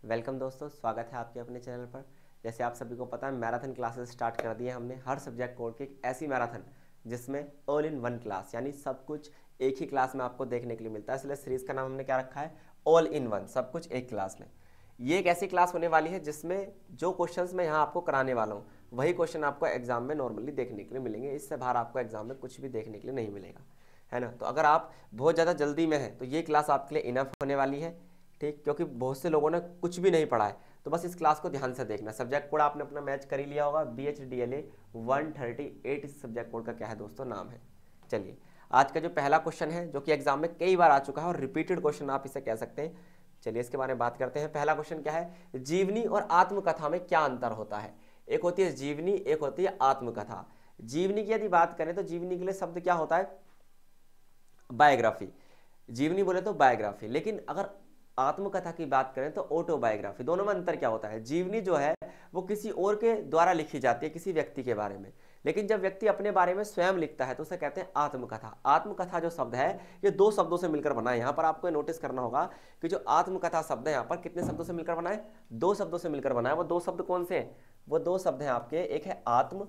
Welcome दोस्तों, स्वागत है आपके अपने चैनल पर। जैसे आप सभी को पता है, मैराथन क्लासेस स्टार्ट कर दी है हमने हर सब्जेक्ट कोड की एक ऐसी मैराथन जिसमें ऑल इन वन क्लास, यानी सब कुछ एक ही क्लास में आपको देखने के लिए मिलता है। इसलिए सीरीज का नाम हमने क्या रखा है, ऑल इन वन, सब कुछ एक क्लास में। ये एक ऐसी क्लास होने वाली है जिसमें जो क्वेश्चंस मैं यहाँ आपको कराने वाला हूँ वही क्वेश्चन आपको एग्जाम में नॉर्मली देखने के लिए मिलेंगे। इससे बाहर आपको एग्जाम में कुछ भी देखने के लिए नहीं मिलेगा, है ना। तो अगर आप बहुत ज़्यादा जल्दी में हैं तो ये क्लास आपके लिए इनफ होने वाली है, ठीक। क्योंकि बहुत से लोगों ने कुछ भी नहीं पढ़ा है, तो बस इस क्लास को ध्यान से देखना। सब्जेक्ट कोड आपने अपना मैच कर ही लिया होगा, BHDLA 138 इस सब्जेक्ट कोड का क्या है दोस्तों, नाम है। चलिए, आज का जो पहला क्वेश्चन है जो कि एग्जाम में कई बार आ चुका है और रिपीटेड क्वेश्चन आप इसे कह सकते हैं। चलिए इसके बारे में बात करते हैं। पहला क्वेश्चन क्या है, जीवनी और आत्मकथा में क्या अंतर होता है। एक होती है जीवनी, एक होती है आत्मकथा। जीवनी की यदि बात करें तो जीवनी के लिए शब्द क्या होता है, बायोग्राफी। जीवनी बोले तो बायोग्राफी, लेकिन अगर आत्मकथा की बात करें तो ऑटोबायोग्राफी। दोनों में अंतर क्या होता है, जीवनी जो है वो किसी और के द्वारा लिखी जाती है, किसी व्यक्ति के बारे में, लेकिन जब व्यक्ति अपने बारे में स्वयं लिखता है तो उसे कहते हैं आत्मकथा। आत्मकथा जो शब्द है ये दो शब्दों से मिलकर बना है। यहाँ पर आपको नोटिस करना होगा कि जो आत्मकथा शब्द है यहाँ पर कितने शब्दों से मिलकर बना है, दो शब्दों से मिलकर बना है। वो दो शब्द कौन से हैं, वो दो शब्द हैं आपके, एक है आत्म,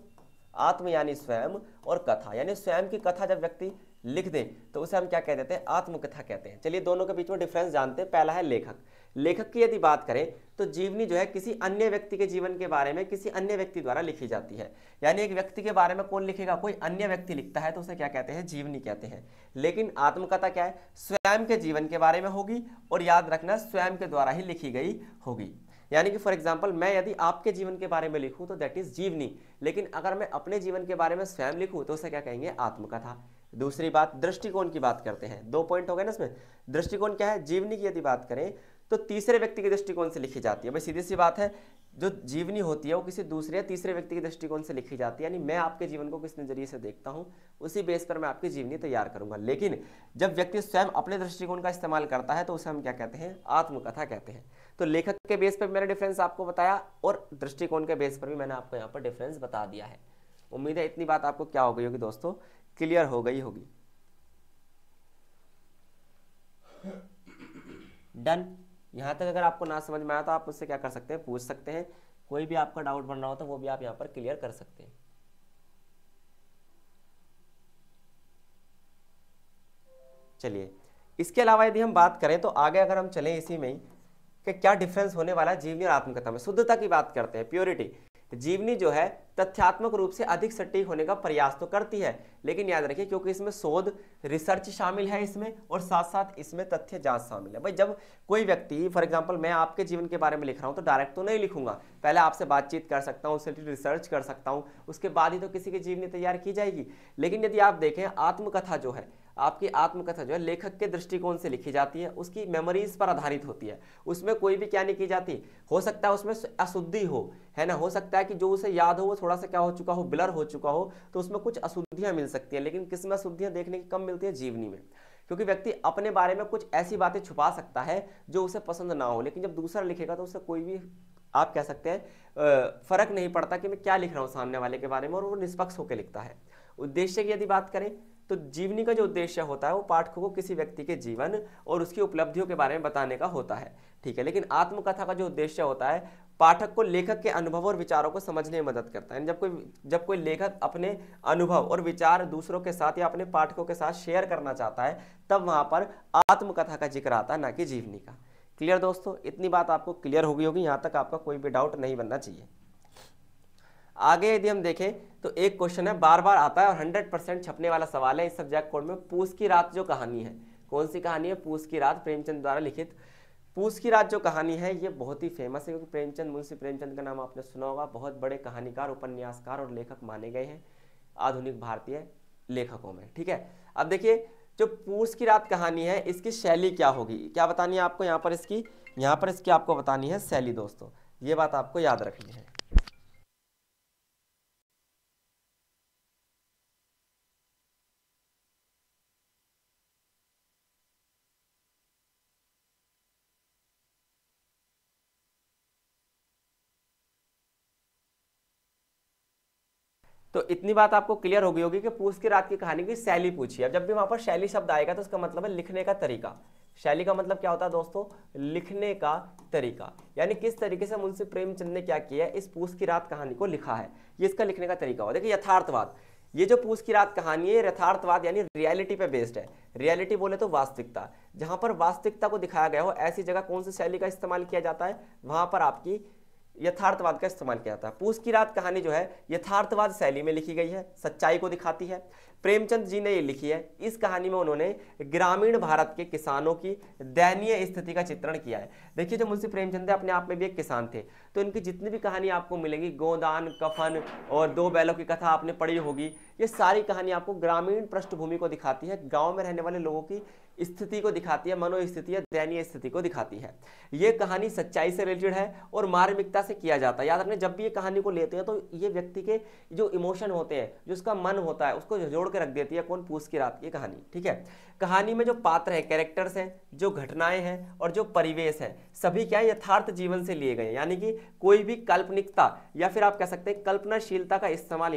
आत्म यानी स्वयं, और कथा यानी स्वयं की कथा जब व्यक्ति लिख दे तो उसे हम क्या कह देते हैं, आत्मकथा कहते हैं। चलिए दोनों के बीच में डिफरेंस जानते हैं। पहला है लेखक। लेखक की यदि बात करें तो जीवनी जो है किसी अन्य व्यक्ति के जीवन के बारे में किसी अन्य व्यक्ति द्वारा लिखी जाती है, यानी एक व्यक्ति के बारे में कौन लिखेगा, कोई अन्य व्यक्ति लिखता है तो उसे क्या कहते हैं, जीवनी कहते हैं। लेकिन आत्मकथा क्या है, स्वयं के जीवन के बारे में होगी, और याद रखना स्वयं के द्वारा ही लिखी गई होगी। यानी कि फॉर एग्जाम्पल मैं यदि आपके जीवन के बारे में लिखूं तो दैट इज जीवनी, लेकिन अगर मैं अपने जीवन के बारे में स्वयं लिखूं तो उसे क्या कहेंगे, आत्मकथा। दूसरी बात, दृष्टिकोण की बात करते हैं। दो पॉइंट हो गए ना इसमें। दृष्टिकोण क्या है, जीवनी की यदि बात करें तो तीसरे व्यक्ति के दृष्टिकोण से लिखी जाती है। भाई सीधी सी बात है, जो जीवनी होती है वो किसी दूसरे या तीसरे व्यक्ति के दृष्टिकोण से लिखी जाती है, यानी मैं आपके जीवन को किस नजरिए से देखता हूं उसी बेस पर मैं आपकी जीवनी तैयार करूंगा। लेकिन जब व्यक्ति स्वयं अपने दृष्टिकोण का इस्तेमाल करता है तो उसे हम क्या कहते हैं, आत्मकथा कहते हैं। तो लेखक के बेस पर मैंने डिफरेंस आपको बताया और दृष्टिकोण के बेस पर भी मैंने आपको यहाँ पर डिफरेंस बता दिया है। उम्मीद है इतनी बात आपको क्या हो गई होगी दोस्तों, क्लियर हो गई होगी। डन। यहां तक अगर आपको ना समझ में आया तो आप मुझसे क्या कर सकते हैं, पूछ सकते हैं। कोई भी आपका डाउट बन रहा हो तो वो भी आप यहां पर क्लियर कर सकते हैं। चलिए, इसके अलावा यदि हम बात करें तो आगे अगर हम चलें इसी में ही कि क्या डिफरेंस होने वाला है जीवनी और आत्मकथा में। शुद्धता की बात करते हैं, प्योरिटी। जीवनी जो है तथ्यात्मक रूप से अधिक सटीक होने का प्रयास तो करती है, लेकिन याद रखिए क्योंकि इसमें शोध रिसर्च शामिल है इसमें, और साथ साथ इसमें तथ्य जांच शामिल है। भाई जब कोई व्यक्ति, फॉर एग्जांपल मैं आपके जीवन के बारे में लिख रहा हूं तो डायरेक्ट तो नहीं लिखूंगा, पहले आपसे बातचीत कर सकता हूं, उससे रिसर्च कर सकता हूं, उसके बाद ही तो किसी की जीवनी तैयार की जाएगी। लेकिन यदि आप देखें आत्मकथा जो है, आपकी आत्मकथा जो है लेखक के दृष्टिकोण से लिखी जाती है, उसकी मेमोरीज पर आधारित होती है, उसमें कोई भी क्या नहीं की जाती। हो सकता है उसमें अशुद्धि हो, है ना, हो सकता है कि जो उसे याद हो वो थोड़ा सा क्या हो चुका हो, ब्लर हो चुका हो, तो उसमें कुछ अशुद्धियां मिल सकती हैं। लेकिन किस में अशुद्धियां देखने की कम मिलती है, जीवनी में, क्योंकि व्यक्ति अपने बारे में कुछ ऐसी बातें छुपा सकता है जो उसे पसंद ना हो, लेकिन जब दूसरा लिखेगा तो उसे कोई भी, आप कह सकते हैं, फर्क नहीं पड़ता कि मैं क्या लिख रहा हूं सामने वाले के बारे में, और वो निष्पक्ष होकर लिखता है। उद्देश्य की यदि बात करें तो जीवनी का जो उद्देश्य होता है वो पाठकों को किसी व्यक्ति के जीवन और उसकी उपलब्धियों के बारे में बताने का होता है, ठीक है। लेकिन आत्मकथा का जो उद्देश्य होता है पाठक को लेखक के अनुभव और विचारों को समझने में मदद करता है। जब कोई लेखक अपने अनुभव और विचार दूसरों के साथ या अपने पाठकों के साथ शेयर करना चाहता है तब वहां पर आत्मकथा का जिक्र आता है, ना कि जीवनी का। क्लियर दोस्तों, इतनी बात आपको क्लियर हो गई होगी, यहां तक आपका कोई भी डाउट नहीं बनना चाहिए। आगे यदि हम देखें तो एक क्वेश्चन है, बार बार आता है और 100% छपने वाला सवाल है इस सब्जेक्ट कोड में। पूस की रात जो कहानी है, कौन सी कहानी है, पूस की रात, प्रेमचंद द्वारा लिखित पूस की रात जो कहानी है ये बहुत ही फेमस है, क्योंकि प्रेमचंद, मुंशी प्रेमचंद का नाम आपने सुना होगा, बहुत बड़े कहानीकार, उपन्यासकार और लेखक माने गए हैं आधुनिक भारतीय लेखकों में, ठीक है। अब देखिए जो पूस की रात कहानी है इसकी शैली क्या होगी, क्या बतानी है आपको, यहाँ पर इसकी आपको बतानी है शैली दोस्तों, ये बात आपको याद रखनी है। तो इतनी बात आपको क्लियर हो गई होगी कि पूस की रात की कहानी की शैली पूछी है। जब भी वहां पर शैली शब्द आएगा तो उसका मतलब है लिखने का तरीका, शैली का मतलब क्या होता है दोस्तों, लिखने का तरीका, यानी किस तरीके से मुंशी प्रेमचंद ने क्या किया, इस पूस की रात कहानी को लिखा है, ये इसका लिखने का तरीका हो। देखिए यथार्थवाद, ये जो पूस की रात कहानी है यथार्थवाद यानी रियलिटी पे बेस्ड है। रियलिटी बोले तो वास्तविकता, जहां पर वास्तविकता को दिखाया गया हो ऐसी जगह कौन सी शैली का इस्तेमाल किया जाता है, वहां पर आपकी यथार्थवाद का इस्तेमाल किया जाता है। पूस की रात कहानी जो है यथार्थवाद शैली में लिखी गई है, सच्चाई को दिखाती है। प्रेमचंद जी ने ये लिखी है। इस कहानी में उन्होंने ग्रामीण भारत के किसानों की दयनीय स्थिति का चित्रण किया है। देखिए जो मुंशी प्रेमचंद अपने आप में भी एक किसान थे, तो इनकी जितनी भी कहानी आपको मिलेंगी, गोदान, कफन और दो बैलों की कथा आपने पढ़ी होगी, ये सारी कहानी आपको ग्रामीण पृष्ठभूमि को दिखाती है, गाँव में रहने वाले लोगों की स्थिति को दिखाती है, मनोस्थिति या दयनीय स्थिति को दिखाती है। ये कहानी सच्चाई से रिलेटेड है और मार्मिकता से किया जाता है। याद रखना, जब भी ये कहानी को लेते हैं तो ये व्यक्ति के जो इमोशन होते हैं, जो उसका मन होता है, उसको जोड़ के रख देती है कौन, पूस की रात की कहानी। ठीक है, कहानी में जो पात्र है, कैरेक्टर्स हैं, जो घटनाएं हैं और जो परिवेश है, सभी क्या है, यथार्थ जीवन से लिए गए, यानी कि कोई भी काल्पनिकता या फिर आप कह सकते हैं कल्पनाशीलता का इस्तेमाल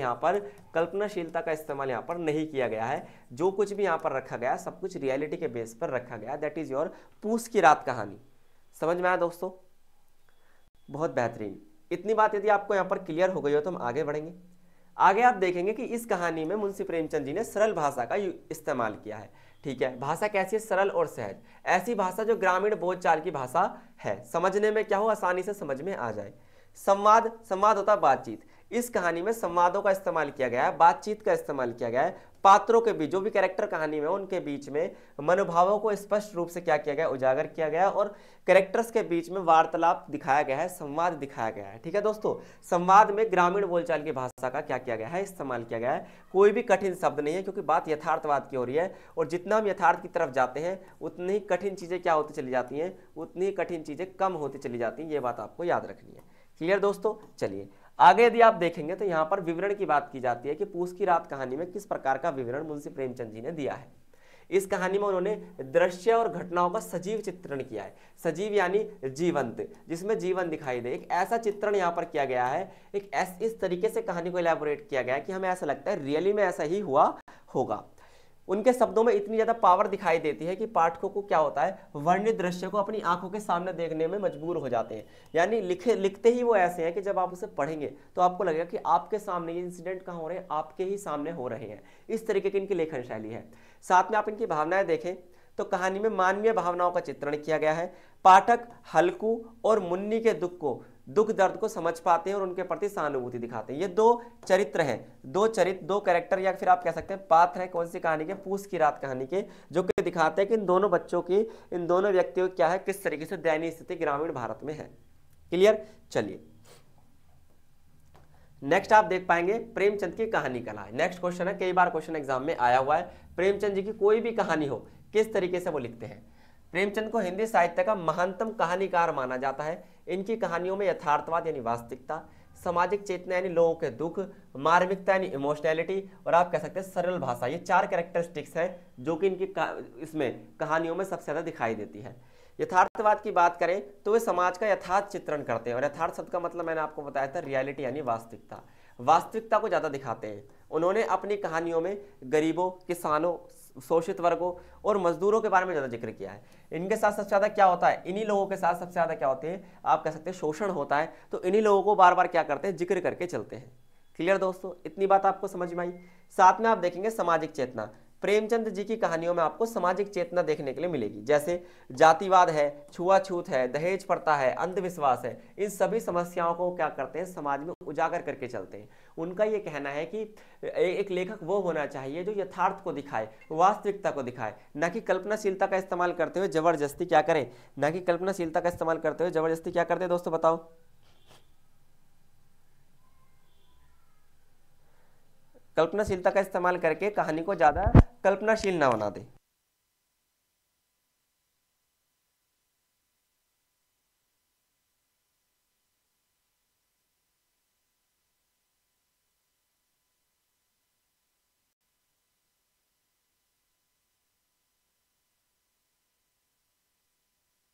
यहाँ पर नहीं किया गया है। जो कुछ भी यहाँ पर रखा गया सब कुछ रियलिटी के बेस पर रखा गया। दैट इज योर पूस की रात कहानी। समझ में आया दोस्तों? बहुत बेहतरीन। इतनी बात यदि आपको यहाँ पर क्लियर हो गई हो तो हम आगे बढ़ेंगे। आगे आप देखेंगे कि इस कहानी में मुंशी प्रेमचंद जी ने सरल भाषा का इस्तेमाल किया है। ठीक है, भाषा कैसी है, सरल और सहज, ऐसी भाषा जो ग्रामीण बोलचाल की भाषा है, समझने में क्या हो, आसानी से समझ में आ जाए। संवाद होता है बातचीत। इस कहानी में संवादों का इस्तेमाल किया गया है, बातचीत का इस्तेमाल किया गया है। पात्रों के बीच, जो भी कैरेक्टर कहानी में उनके बीच में मनोभावों को स्पष्ट रूप से क्या किया गया, उजागर किया गया और कैरेक्टर्स के बीच में वार्तालाप दिखाया गया है, संवाद दिखाया गया है। ठीक है दोस्तों, संवाद में ग्रामीण बोलचाल की भाषा का क्या किया गया है, इस्तेमाल किया गया है। कोई भी कठिन शब्द नहीं है, क्योंकि बात यथार्थवाद की हो रही है और जितना हम यथार्थ की तरफ जाते हैं उतनी ही कठिन चीजें क्या होती चली जाती हैं, उतनी ही कठिन चीजें कम होती चली जाती हैं। ये बात आपको याद रखनी है। क्लियर दोस्तों? चलिए आगे यदि आप देखेंगे तो यहाँ पर विवरण की बात की जाती है कि पूस की रात कहानी में किस प्रकार का विवरण मुंशी प्रेमचंद जी ने दिया है। इस कहानी में उन्होंने दृश्य और घटनाओं का सजीव चित्रण किया है। सजीव यानी जीवंत, जिसमें जीवन दिखाई दे, एक ऐसा चित्रण यहाँ पर किया गया है, इस तरीके से कहानी को इलैबोरेट किया गया है कि हमें ऐसा लगता है रियली में ऐसा ही हुआ होगा। उनके शब्दों में इतनी ज्यादा पावर दिखाई देती है कि पाठकों को क्या होता है, वर्णित दृश्य को अपनी आंखों के सामने देखने में मजबूर हो जाते हैं। यानी लिखते ही वो ऐसे हैं कि जब आप उसे पढ़ेंगे तो आपको लगेगा कि आपके सामने ये इंसिडेंट कहाँ हो रहे हैं, आपके ही सामने हो रहे हैं। इस तरीके की इनकी लेखन शैली है। साथ में आप इनकी भावनाएं देखें तो कहानी में मानवीय भावनाओं का चित्रण किया गया है। पाठक हल्कू और मुन्नी के दुख दर्द को समझ पाते हैं और उनके प्रति सहानुभूति दिखाते हैं। ये दो चरित्र हैं, दो कैरेक्टर या फिर आप कह सकते हैं पात्र हैं, कौन सी कहानी के, पूस की रात कहानी के, जो कि दिखाते हैं कि इन दोनों बच्चों की, इन दोनों व्यक्तियों की क्या है, किस तरीके से दयनीय स्थिति ग्रामीण भारत में है। क्लियर? चलिए नेक्स्ट आप देख पाएंगे प्रेमचंद की कहानी कला है। नेक्स्ट क्वेश्चन है, कई बार क्वेश्चन एग्जाम में आया हुआ है। प्रेमचंद जी की कोई भी कहानी हो, किस तरीके से वो लिखते हैं। प्रेमचंद को हिंदी साहित्य का महानतम कहानीकार माना जाता है। इनकी कहानियों में यथार्थवाद यानी वास्तविकता, सामाजिक चेतना यानी लोगों के दुख, मार्मिकता यानी इमोशनैलिटी और आप कह सकते हैं सरल भाषा, ये चार कैरेक्टरिस्टिक्स हैं जो कि इनकी इसमें कहानियों में सबसे ज्यादा दिखाई देती है। यथार्थवाद की बात करें तो वे समाज का यथार्थ चित्रण करते हैं और यथार्थ शब्द का मतलब मैंने आपको बताया था रियलिटी यानी वास्तविकता, वास्तविकता को ज्यादा दिखाते हैं। उन्होंने अपनी कहानियों में गरीबों, किसानों, शोषित वर्गों और मजदूरों के बारे में ज्यादा जिक्र किया है। इनके साथ सबसे ज्यादा क्या होता है, इन्हीं लोगों के साथ सबसे ज्यादा क्या होते हैं, आप कह सकते हैं शोषण होता है, तो इन्हीं लोगों को बार बार क्या करते हैं, जिक्र करके चलते हैं। क्लियर दोस्तों? इतनी बात आपको समझ में आई। साथ में आप देखेंगे सामाजिक चेतना। प्रेमचंद जी की कहानियों में आपको सामाजिक चेतना देखने के लिए मिलेगी, जैसे जातिवाद है, छुआछूत है, दहेज प्रथा है, अंधविश्वास है। इन सभी समस्याओं को क्या करते हैं, समाज में उजागर करके चलते हैं। उनका ये कहना है कि एक लेखक वो होना चाहिए जो यथार्थ को दिखाए, वास्तविकता को दिखाए, न कि कल्पनाशीलता का इस्तेमाल करते हुए जबरदस्ती क्या करें, न कि कल्पनाशीलता का इस्तेमाल करते हुए जबरदस्ती क्या करते हैं दोस्तों, बताओ। कल्पनाशीलता का इस्तेमाल करके कहानी को ज्यादा कल्पनाशील ना बना दे।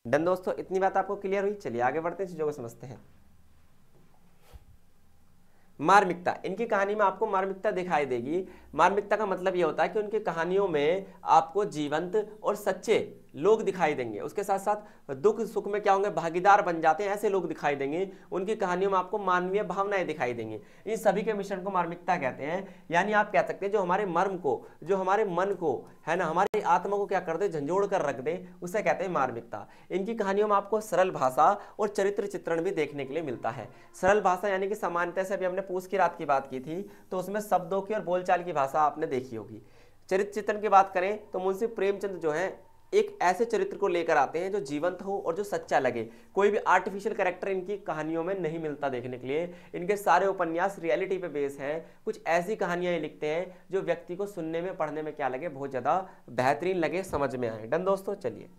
डन दोस्तों, इतनी बात आपको क्लियर हुई। चलिए आगे बढ़ते हैं, चीजों को समझते हैं। मार्मिकता, इनकी कहानी में आपको मार्मिकता दिखाई देगी। मार्मिकता का मतलब यह होता है कि उनकी कहानियों में आपको जीवंत और सच्चे लोग दिखाई देंगे, उसके साथ साथ दुख सुख में क्या होंगे, भागीदार बन जाते हैं, ऐसे लोग दिखाई देंगे। उनकी कहानियों में आपको मानवीय भावनाएं दिखाई देंगी। इन सभी के मिश्रण को मार्मिकता कहते हैं। यानी आप कह सकते हैं जो हमारे मर्म को, जो हमारे मन को, है ना, हमारी आत्मा को क्या कर दे, झंझोड़ कर रख दे, उसे कहते हैं मार्मिकता। इनकी कहानियों में आपको सरल भाषा और चरित्र चित्रण भी देखने के लिए मिलता है। सरल भाषा यानी कि सामान्यतः से अभी हमने पूछ की रात की बात की थी, तो उसमें शब्दों की और बोलचाल की भाषा आपने देखी होगी। चरित्र चित्रण की बात करें तो मुंशी प्रेमचंद जो है एक ऐसे चरित्र को लेकर आते हैं जो जीवंत हो और जो सच्चा लगे। कोई भी आर्टिफिशियल कैरेक्टर इनकी कहानियों में नहीं मिलता देखने के लिए। इनके सारे उपन्यास रियलिटी पे बेस हैं। कुछ ऐसी कहानियां ये लिखते हैं जो व्यक्ति को सुनने में, पढ़ने में क्या लगे, बहुत ज्यादा बेहतरीन लगे, समझ में आए। डन दोस्तों, चलिए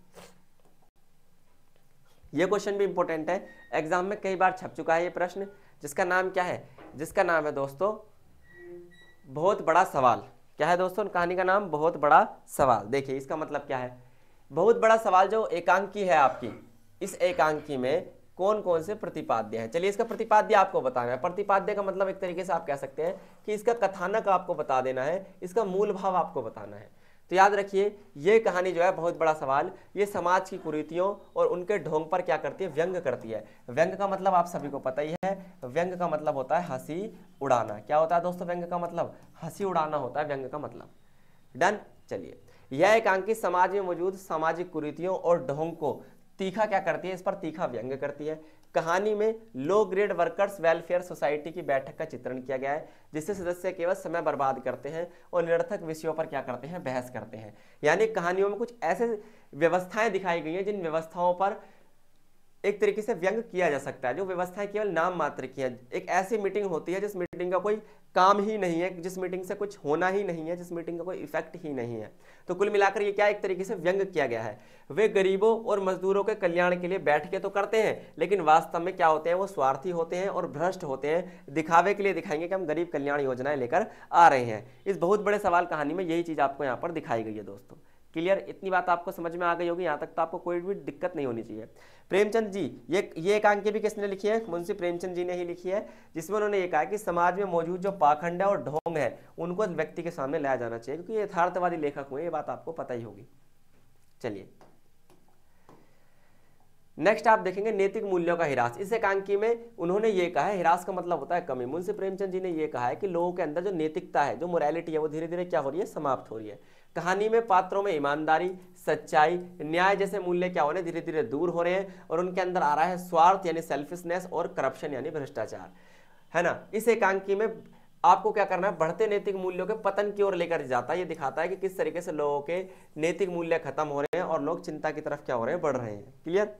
ये क्वेश्चन भी इंपॉर्टेंट है, एग्जाम में कई बार छप चुका है ये प्रश्न, जिसका नाम क्या है, जिसका नाम है दोस्तों बहुत बड़ा सवाल। क्या है दोस्तों कहानी का नाम, बहुत बड़ा सवाल। देखिए इसका मतलब क्या है, बहुत बड़ा सवाल जो एकांकी है आपकी, इस एकांकी में कौन कौन से प्रतिपाद्य हैं। चलिए इसका प्रतिपाद्य आपको बताना है। प्रतिपाद्य का मतलब एक तरीके से आप कह सकते हैं कि इसका कथानक आपको बता देना है, इसका मूल भाव आपको बताना है। तो याद रखिए ये कहानी जो है बहुत बड़ा सवाल, ये समाज की कुरीतियों और उनके ढोंग पर क्या करती है, व्यंग करती है। व्यंग का मतलब आप सभी को पता ही है, व्यंग का मतलब होता है हंसी उड़ाना। क्या होता है दोस्तों व्यंग का मतलब, हंसी उड़ाना होता है व्यंग का मतलब। डन। चलिए यह एकांकी समाज में मौजूद सामाजिक कुरीतियों और ढोंग को तीखा क्या करती है, इस पर तीखा व्यंग करती है। कहानी में low grade workers welfare society की बैठक का चित्रण किया गया है, जिससे सदस्य केवल समय बर्बाद करते हैं और निरर्थक विषयों पर क्या करते हैं, बहस करते हैं। यानी कहानियों में कुछ ऐसे व्यवस्थाएं दिखाई गई हैं जिन व्यवस्थाओं पर एक तरीके से व्यंग किया जा सकता है, जो व्यवस्थाएं केवल नाम मात्र की हैं। एक ऐसी मीटिंग होती है जिस मीटिंग का कोई काम ही नहीं है, जिस मीटिंग से कुछ होना ही नहीं है, जिस मीटिंग का कोई इफेक्ट ही नहीं है। तो कुल मिलाकर ये क्या एक तरीके से व्यंग किया गया है। वे गरीबों और मजदूरों के कल्याण के लिए बैठ के तो करते हैं, लेकिन वास्तव में क्या होते हैं, वो स्वार्थी होते हैं और भ्रष्ट होते हैं। दिखावे के लिए दिखाएंगे कि हम गरीब कल्याण योजनाएं लेकर आ रहे हैं। इस बहुत बड़े सवाल कहानी में यही चीज आपको यहाँ पर दिखाई गई है दोस्तों। क्लियर, इतनी बात आपको समझ में आ गई होगी, यहाँ तक तो आपको कोई भी दिक्कत नहीं होनी चाहिए। प्रेमचंद जी, ये एकांकी भी किसने लिखी है, मुंशी प्रेमचंद जी ने ही लिखी है, जिसमें उन्होंने ये कहा कि समाज में मौजूद जो पाखंड है और ढोंग है उनको व्यक्ति के सामने लाया जाना चाहिए, क्योंकि ये यथार्थवादी लेखक हुए, ये बात आपको पता ही होगी। चलिए नेक्स्ट आप देखेंगे नैतिक मूल्यों का हिरास। इस एकांकी में उन्होंने ये कहा है, हिरास का मतलब होता है कमी। मुंशी प्रेमचंद जी ने ये कहा है कि लोगों के अंदर जो नैतिकता है, जो मोरालिटी है, वो धीरे धीरे क्या हो रही है, समाप्त हो रही है। कहानी में पात्रों में ईमानदारी, सच्चाई, न्याय जैसे मूल्य क्या हो रहे हैं, धीरे धीरे दूर हो रहे हैं, और उनके अंदर आ रहा है स्वार्थ यानी सेल्फिशनेस और करप्शन यानी भ्रष्टाचार, है ना। इस एकांकी में आपको क्या करना है, बढ़ते नैतिक मूल्यों के पतन की ओर लेकर जाता है। ये दिखाता है कि किस तरीके से लोगों के नैतिक मूल्य खत्म हो रहे हैं और लोग चिंता की तरफ क्या हो रहे हैं, बढ़ रहे हैं। क्लियर,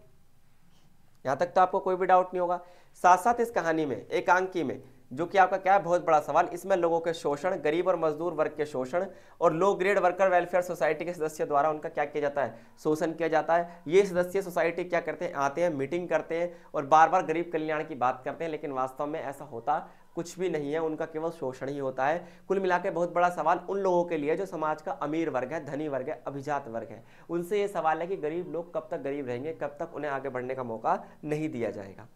यहां तक तो आपको कोई भी डाउट नहीं होगा। साथ साथ इस कहानी में, एकांकी में, जो कि आपका क्या है, बहुत बड़ा सवाल, इसमें लोगों के शोषण, गरीब और मजदूर वर्ग के शोषण और low grade worker welfare society के सदस्य द्वारा उनका क्या किया जाता है, शोषण किया जाता है। ये सदस्य सोसाइटी क्या करते हैं, आते हैं, मीटिंग करते हैं और बार बार गरीब कल्याण की बात करते हैं, लेकिन वास्तव में ऐसा होता कुछ भी नहीं है, उनका केवल शोषण ही होता है। कुल मिलाकर बहुत बड़ा सवाल उन लोगों के लिए जो समाज का अमीर वर्ग है, धनी वर्ग है, अभिजात वर्ग है। उनसे ये सवाल है कि गरीब लोग कब तक गरीब रहेंगे, कब तक उन्हें आगे बढ़ने का मौका नहीं दिया जाएगा।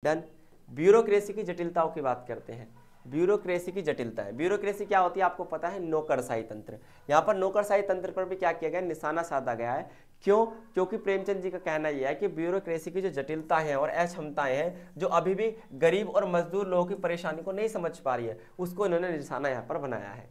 डन। ब्यूरोक्रेसी की जटिलताओं की बात करते हैं। ब्यूरोक्रेसी की जटिलता है। ब्यूरोक्रेसी क्या होती है आपको पता है, नौकरशाही तंत्र। यहाँ पर नौकरशाही तंत्र पर भी क्या किया गया, निशाना साधा गया है। क्यों? क्योंकि प्रेमचंद जी का कहना यह है कि ब्यूरोक्रेसी की जो जटिलता है और अक्षमताएं हैं, जो अभी भी गरीब और मजदूर लोगों की परेशानी को नहीं समझ पा रही है, उसको इन्होंने निशाना यहाँ पर बनाया है।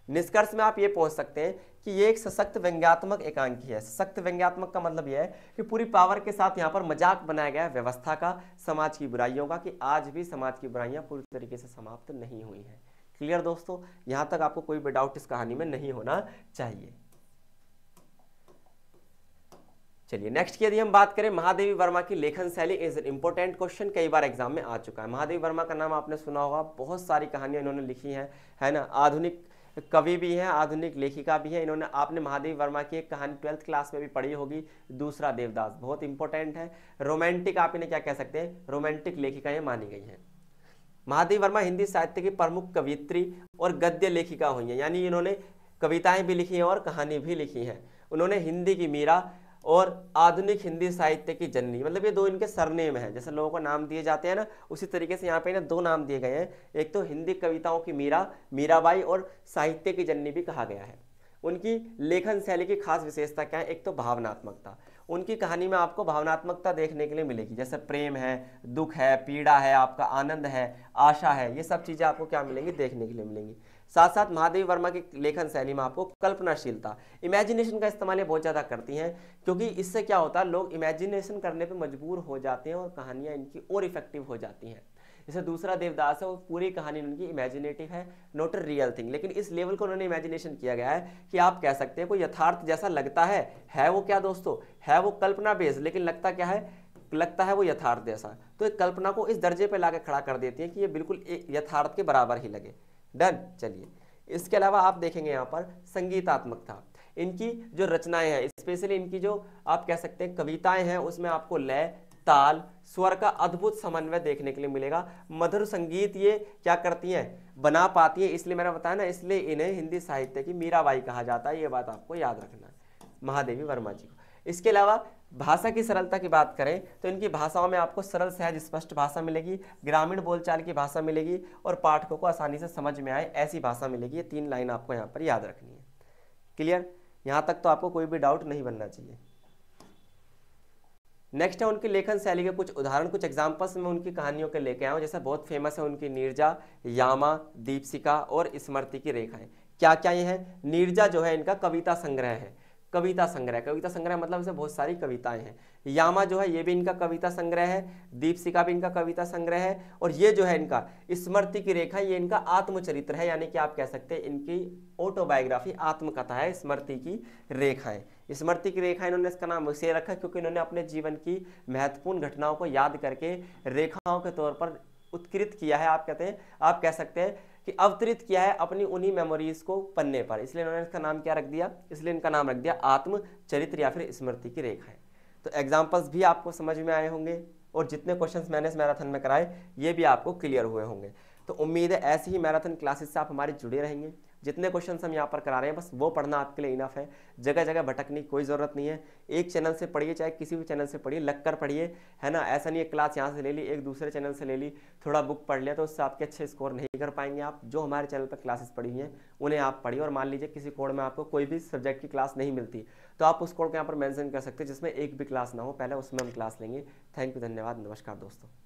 निष्कर्ष में आप ये पहुंच सकते हैं कि ये एक सशक्त व्यंग्यात्मक एकांकी है। सशक्त व्यंग्यात्मक का मतलब यह है कि पूरी पावर के साथ यहाँ पर मजाक बनाया गया है व्यवस्था का, समाज की बुराइयों का, कि आज भी समाज की बुराइयां पूरी तरीके से समाप्त नहीं हुई हैं। क्लियर दोस्तों, यहां तक आपको कोई भी डाउट इस कहानी में नहीं होना चाहिए। चलिए नेक्स्ट की यदि हम बात करें, महादेवी वर्मा की लेखन शैली इज एन इंपॉर्टेंट क्वेश्चन, कई बार एग्जाम में आ चुका है। महादेवी वर्मा का नाम आपने सुना होगा, बहुत सारी कहानियां इन्होंने लिखी हैं, है ना। आधुनिक कवि भी हैं, आधुनिक लेखिका भी है। इन्होंने, आपने महादेवी वर्मा की एक कहानी 12th क्लास में भी पढ़ी होगी, दूसरा देवदास, बहुत इंपॉर्टेंट है। रोमांटिक आप इन्हें क्या कह सकते हैं, रोमांटिक लेखिकाएं मानी गई हैं। महादेवी वर्मा हिंदी साहित्य की प्रमुख कवियत्री और गद्य लेखिका हुई हैं, यानी इन्होंने कविताएं भी लिखी हैं और कहानी भी लिखी हैं। उन्होंने हिंदी की मीरा और आधुनिक हिंदी साहित्य की जननी, मतलब ये दो इनके सरनेम हैं। जैसे लोगों को नाम दिए जाते हैं ना, उसी तरीके से यहाँ पे इन्हें दो नाम दिए गए हैं। एक तो हिंदी कविताओं की मीरा, मीराबाई, और साहित्य की जननी भी कहा गया है। उनकी लेखन शैली की खास विशेषता क्या है? एक तो भावनात्मकता, उनकी कहानी में आपको भावनात्मकता देखने के लिए मिलेगी, जैसे प्रेम है, दुख है, पीड़ा है, आपका आनंद है, आशा है, ये सब चीज़ें आपको क्या मिलेंगी? देखने के लिए मिलेंगी। साथ साथ महादेवी वर्मा की लेखन शैली में आपको कल्पनाशीलता, इमेजिनेशन का इस्तेमाल ये बहुत ज़्यादा करती हैं, क्योंकि इससे क्या होता है, लोग इमेजिनेशन करने पे मजबूर हो जाते हैं और कहानियाँ इनकी और इफेक्टिव हो जाती हैं। जैसे दूसरा देवदास है, वो पूरी कहानी उनकी इमेजिनेटिव है, नॉट अ रियल थिंग, लेकिन इस लेवल को उन्होंने इमेजिनेशन किया गया है कि आप कह सकते हैं कोई यथार्थ जैसा लगता है वो क्या दोस्तों, है वो कल्पना बेस्ड, लेकिन लगता क्या है, लगता है वो यथार्थ जैसा। तो एक कल्पना को इस दर्जे पे लाके खड़ा कर देती है कि ये बिल्कुल यथार्थ के बराबर ही लगे। डन। चलिए, इसके अलावा आप देखेंगे यहाँ पर संगीतात्मकता, इनकी जो रचनाएं हैं, स्पेशली इनकी जो आप कह सकते हैं कविताएं हैं, उसमें आपको लय, ताल, स्वर का अद्भुत समन्वय देखने के लिए मिलेगा। मधुर संगीत ये क्या करती हैं? बना पाती है, इसलिए मैंने बताया ना, इसलिए इन्हें हिंदी साहित्य की मीराबाई कहा जाता है। ये बात आपको याद रखना है महादेवी वर्मा जी को। इसके अलावा भाषा की सरलता की बात करें तो इनकी भाषाओं में आपको सरल, सहज, स्पष्ट भाषा मिलेगी, ग्रामीण बोलचाल की भाषा मिलेगी और पाठकों को आसानी से समझ में आए ऐसी भाषा मिलेगी। ये 3 लाइन आपको यहाँ पर याद रखनी है। क्लियर? यहाँ तक तो आपको कोई भी डाउट नहीं बनना चाहिए। नेक्स्ट है उनकी लेखन शैली के कुछ उदाहरण, कुछ एग्जांपल्स मैं उनकी कहानियों के लेके आया हूँ। जैसे बहुत फेमस है उनकी नीरजा, यामा, दीपशिखा और स्मृति की रेखाएं। क्या क्या ये है? नीरजा जो है इनका कविता संग्रह है, कविता संग्रह मतलब इसे बहुत सारी कविताएं हैं। यामा जो है ये भी इनका कविता संग्रह है, दीपशिखा भी इनका कविता संग्रह है, और ये जो है इनका स्मृति की रेखा, ये इनका आत्मचरित्र है, यानी कि आप कह सकते हैं इनकी ऑटोबायोग्राफी, आत्मकथा है स्मृति की रेखाएं। स्मृति की रेखा इन्होंने इसका नाम इसे रखा क्योंकि इन्होंने अपने जीवन की महत्वपूर्ण घटनाओं को याद करके रेखाओं के तौर पर उत्कृत किया है। आप कह सकते हैं कि अवतरित किया है अपनी उन्हीं मेमोरीज को पन्ने पर, इसलिए इन्होंने इसका नाम क्या रख दिया? इसलिए इनका नाम रख दिया आत्मचरित्र या फिर स्मृति की रेखाएं। तो एग्जाम्पल्स भी आपको समझ में आए होंगे और जितने क्वेश्चंस मैंने इस मैराथन में कराए ये भी आपको क्लियर हुए होंगे। तो उम्मीद है ऐसी ही मैराथन क्लासेस से आप हमारे जुड़े रहेंगे। जितने क्वेश्चंस हम यहाँ पर करा रहे हैं बस वो पढ़ना आपके लिए इनफ है, जगह जगह भटकने की कोई ज़रूरत नहीं है। एक चैनल से पढ़िए, चाहे किसी भी चैनल से पढ़िए, लग कर पढ़िए, है ना। ऐसा नहीं है क्लास यहाँ से ले ली, एक दूसरे चैनल से ले ली, थोड़ा बुक पढ़ लिया तो उससे आपके अच्छे स्कोर नहीं कर पाएंगे। आप जो हमारे चैनल पर क्लासेस पढ़ी हुई हैं उन्हें आप पढ़िए, और मान लीजिए किसी कोड में आपको कोई भी सब्जेक्ट की क्लास नहीं मिलती तो आप उस कोड को यहाँ पर मेंशन कर सकते हैं जिसमें एक भी क्लास ना हो, पहले उसमें हम क्लास लेंगे। थैंक यू, धन्यवाद, नमस्कार दोस्तों।